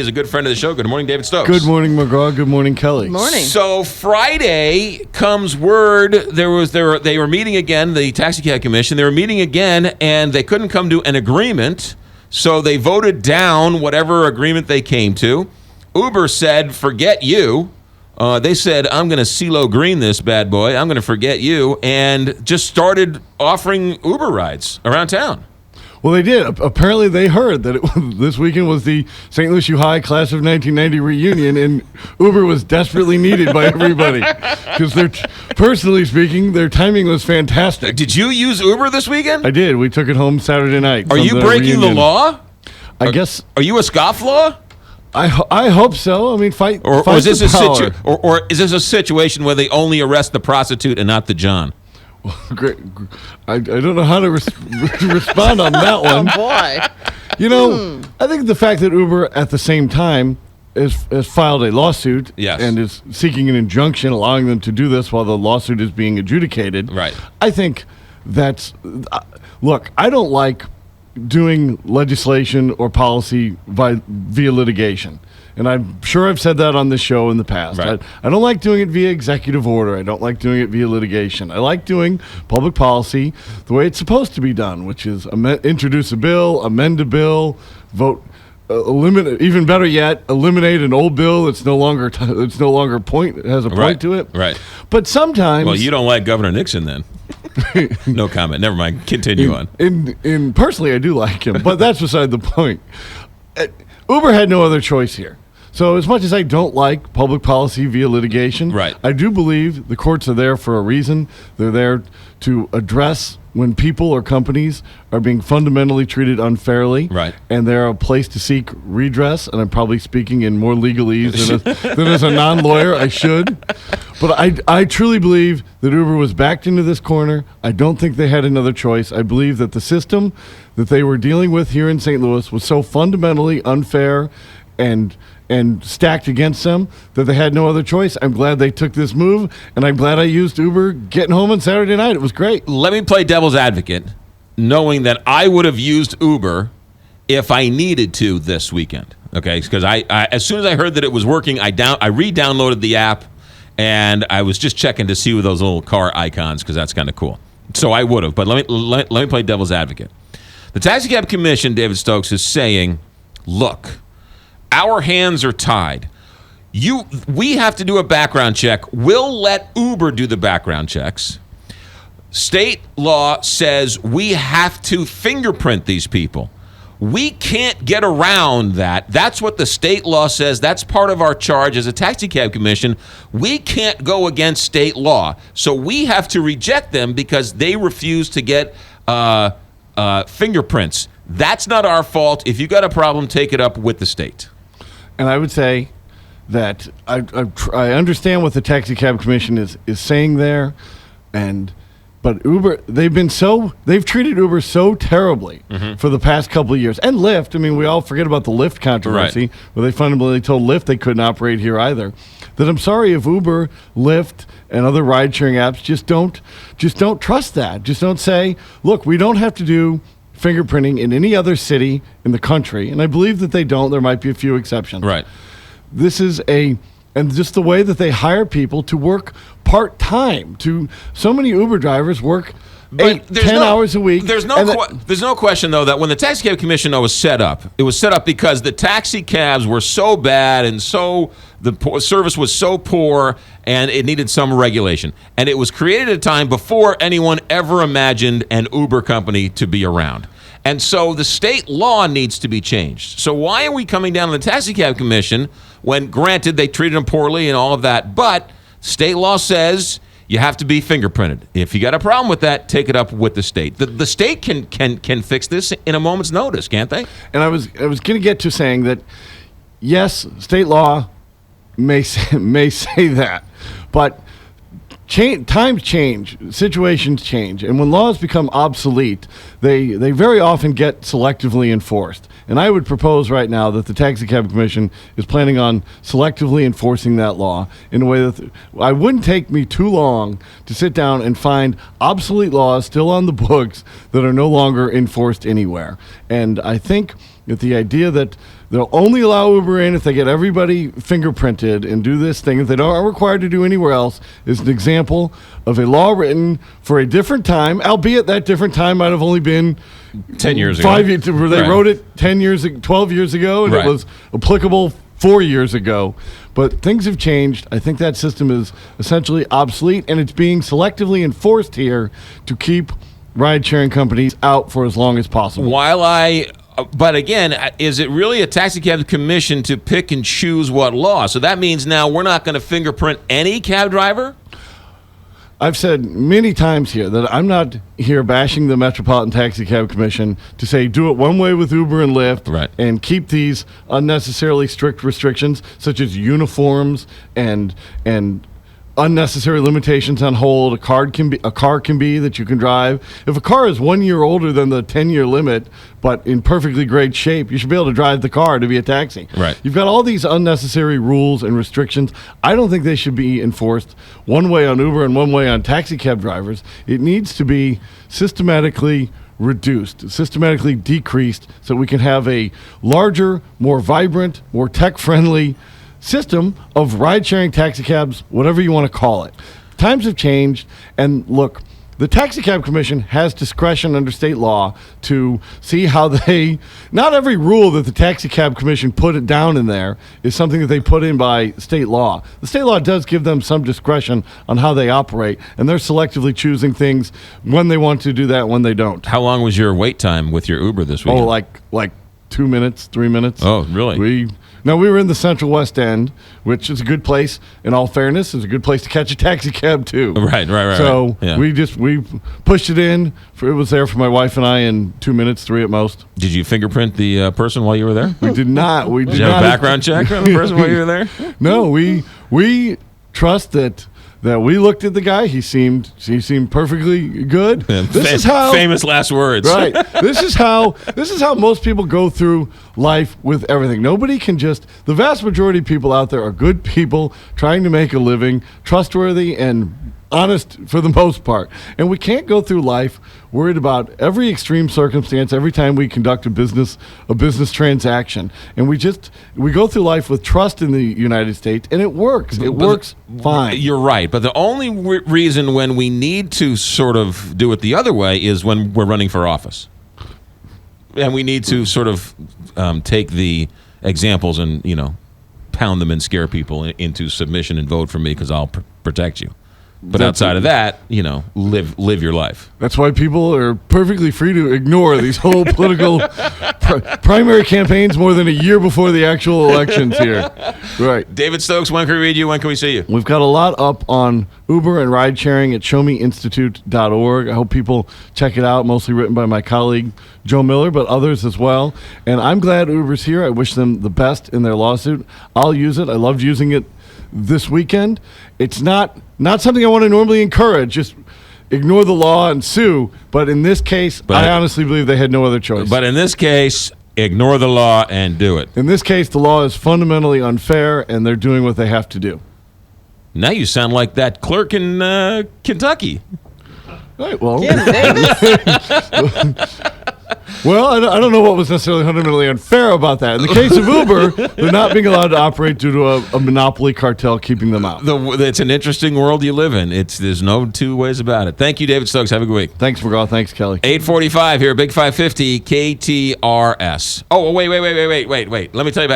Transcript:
Is a good friend of the show. Good morning, David Stokes. Good morning, McGraw. Good morning, Kelly. Good morning. So Friday comes word they were meeting again, the Taxi Cab Commission. They were meeting again, and they couldn't come to an agreement, so they voted down whatever agreement they came to. Uber said, forget you. They said, I'm going to CeeLo Green this bad boy. I'm going to forget you, and just started offering Uber rides around town. Well, they did. Apparently, they heard that this weekend was the St. Louis U High Class of 1990 reunion, and Uber was desperately needed by everybody. Because personally speaking, their timing was fantastic. Did you use Uber this weekend? I did. We took it home Saturday night. Are you breaking the law? I guess. Are you a scofflaw? I hope so. I mean, fight. Or fight is this the power. or is this a situation where they only arrest the prostitute and not the John? Great. I don't know how to respond on that one. Oh, boy. You know, I think the fact that Uber at the same time has filed a lawsuit Yes. and is seeking an injunction allowing them to do this while the lawsuit is being adjudicated. Right. I think that's look, I don't like doing legislation or policy via litigation. And I'm sure I've said that on this show in the past. Right. I don't like doing it via executive order. I don't like doing it via litigation. I like doing public policy the way it's supposed to be done, which is introduce a bill, amend a bill, vote, eliminate. Even better yet, eliminate an old bill that's no longer has a point to it. Right. But sometimes, Well, you don't like Governor Nixon then. No comment. Never mind. Continue on. In personally, I do like him, but that's beside the point. Uber had no other choice here. So as much as I don't like public policy via litigation, Right. I do believe the courts are there for a reason. They're there to address when people or companies are being fundamentally treated unfairly. Right. And they're a place to seek redress, and I'm probably speaking in more legalese than as a non-lawyer I should. But I truly believe that Uber was backed into this corner. I don't think they had another choice. I believe that the system that they were dealing with here in St. Louis was so fundamentally unfair and stacked against them that they had no other choice. I'm glad they took this move, and I'm glad I used Uber getting home on Saturday night. It was great. Let me play devil's advocate, knowing that I would have used Uber if I needed to this weekend. Okay, because I as soon as I heard that it was working, I re-downloaded the app, and I was just checking to see with those little car icons because that's kind of cool. So I would have, but let me play devil's advocate. The Taxi Cab Commission, David Stokes, is saying, look, our hands are tied. We have to do a background check. We'll let Uber do the background checks. State law says we have to fingerprint these people. We can't get around that. That's what the state law says. That's part of our charge as a taxi cab commission. We can't go against state law. So we have to reject them because they refuse to get fingerprints. That's not our fault. If you got a problem, take it up with the state. And I would say that I understand what the Taxi Cab Commission is saying there, but Uber, they've treated Uber so terribly for the past couple of years, and Lyft. I mean, we all forget about the Lyft controversy, where they fundamentally told Lyft they couldn't operate here either. That I'm sorry if Uber, Lyft, and other ride-sharing apps just don't trust that. Just don't say, look, we don't have to do fingerprinting in any other city in the country, and I believe that they don't. There might be a few exceptions. Right. This is and just the way that they hire people to work part-time. So many Uber drivers work 10 hours a week. There's no question, though, that when the Taxi Cab Commission was set up, it was set up because the taxi cabs were so bad and the service was so poor and it needed some regulation. And it was created at a time before anyone ever imagined an Uber company to be around. And so the state law needs to be changed. So why are we coming down on the Taxi Cab Commission when, granted, they treated them poorly and all of that, but state law says you have to be fingerprinted. If you got a problem with that, take it up with the state. The state can fix this in a moment's notice, can't they? And I was going to get to saying that, yes, state law may say that, but times change, situations change, and when laws become obsolete, they very often get selectively enforced. And I would propose right now that the Taxi Cab Commission is planning on selectively enforcing that law in a way that I wouldn't take me too long to sit down and find obsolete laws still on the books that are no longer enforced anywhere. And I think that the idea that They'll only allow Uber in if they get everybody fingerprinted and do this thing that they aren't required to do anywhere else. Is an example of a law written for a different time, albeit that different time might have only been 10 years ago. 5 years. They Right. wrote it 12 years ago, and Right. it was applicable 4 years ago. But things have changed. I think that system is essentially obsolete, and it's being selectively enforced here to keep ride-sharing companies out for as long as possible. But again, is it really a taxi cab commission to pick and choose what law? So that means now we're not going to fingerprint any cab driver? I've said many times here that I'm not here bashing the Metropolitan Taxi Cab Commission to say do it one way with Uber and Lyft Right. and keep these unnecessarily strict restrictions such as uniforms and unnecessary limitations on hold. A car can be that you can drive. If a car is 1 year older than the 10-year limit, but in perfectly great shape, you should be able to drive the car to be a taxi. Right. You've got all these unnecessary rules and restrictions. I don't think they should be enforced one way on Uber and one way on taxi cab drivers. It needs to be systematically reduced, systematically decreased, so we can have a larger, more vibrant, more tech-friendly system of ride-sharing taxi cabs, whatever you want to call it. Times have changed, and look, the Taxi Cab Commission has discretion under state law to see how they. Not every rule that the Taxi Cab Commission put it down in there is something that they put in by state law. The state law does give them some discretion on how they operate, and they're selectively choosing things when they want to do that, when they don't. How long was your wait time with your Uber this week? Oh, like 2 minutes, 3 minutes. Oh, really? We were in the Central West End, which is a good place. In all fairness, it's a good place to catch a taxi cab too. Right. So Yeah. we pushed it in. It was there for my wife and I in 2 minutes, 3 at most. Did you fingerprint the person while you were there? We did not. We did Did you have not a background check on the person while you were there? No, we trust that we looked at the guy. He seemed perfectly good. This is how famous last words. Right. This is how most people go through life with everything. Nobody can just. The vast majority of people out there are good people trying to make a living, trustworthy and honest for the most part. And we can't go through life worried about every extreme circumstance every time we conduct a business transaction. And we go through life with trust in the United States, and it works. It works fine. You're right. But the only reason when we need to sort of do it the other way is when we're running for office. And we need to sort of take the examples and, pound them and scare people into submission and vote for me because I'll protect you. But outside of that, live your life. That's why people are perfectly free to ignore these whole political primary campaigns more than a year before the actual elections here. Right. David Stokes, when can we read you? When can we see you? We've got a lot up on Uber and ride sharing at showmeinstitute.org. I hope people check it out, mostly written by my colleague Joe Miller, but others as well. And I'm glad Uber's here. I wish them the best in their lawsuit. I'll use it. I loved using it this weekend. It's not something I want to normally encourage. Just ignore the law and sue. But in this case, I honestly believe they had no other choice. But in this case, ignore the law and do it. In this case, the law is fundamentally unfair, and they're doing what they have to do. Now you sound like that clerk in Kentucky. Right, well. Jim Davis. Well, I don't know what was necessarily fundamentally unfair about that. In the case of Uber, they're not being allowed to operate due to a monopoly cartel keeping them out. It's an interesting world you live in. There's no two ways about it. Thank you, David Stokes. Have a good week. Thanks, McGraw. Thanks, Kelly. 8:45 here, Big 550 KTRS. Oh, wait. Let me tell you about